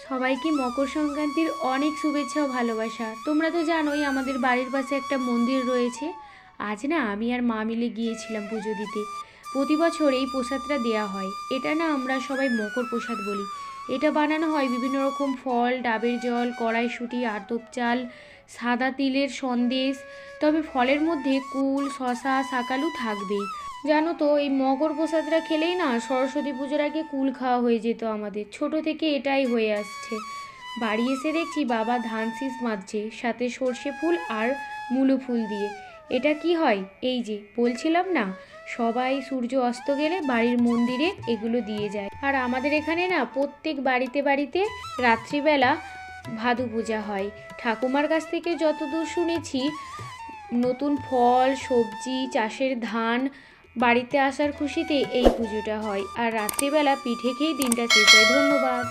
সবাইকে মকর সংক্রান্তির অনেক শুভেচ্ছা ও ভালোবাসা। তোমরা তো জানোই আমাদের বাড়ির পাশে একটা মন্দির রয়েছে। আজ না আমি আর মা মিলে গিয়েছিলাম পুজো দিতে। প্রতি বছর এই প্রসাদটা দেওয়া হয়। এটা না আমরা সবাই মকর প্রসাদ বলি। এটা বানানো হয় বিভিন্ন রকম ফল, ডাবের জল, কড়াইশুঁটি, আতপ চাল, সাদা তিলের সন্দেশ। তবে ফলের মধ্যে কুল, শশা, শাকালু থাকবেই। জানো তো এই মকর প্রসাদটা খেলেই না সরস্বতী পুজোর আগে কুল খাওয়া হয়ে যেত আমাদের। ছোট থেকে এটাই হয়ে আসছে। বাড়ি এসে দেখছি বাবা ধান শীষ মাজছে, সাথে সর্ষে ফুল আর মূলো ফুল দিয়ে। এটা কি হয়? এই যে বলছিলাম না, সবাই সূর্য অস্ত গেলে বাড়ির মন্দিরে এগুলো দিয়ে যায়। আর আমাদের এখানে না প্রত্যেক বাড়িতে বাড়িতে রাত্রিবেলা ভাদু পূজা হয়। ঠাকুমার কাছ থেকে যতদূর শুনেছি, নতুন ফল, সবজি, চাষের ধান বাড়িতে আসার খুশিতে এই পুজোটা হয়। আর রাত্রিবেলা পিঠে খেয়েই দিনটা শেষ হয়। ধন্যবাদ।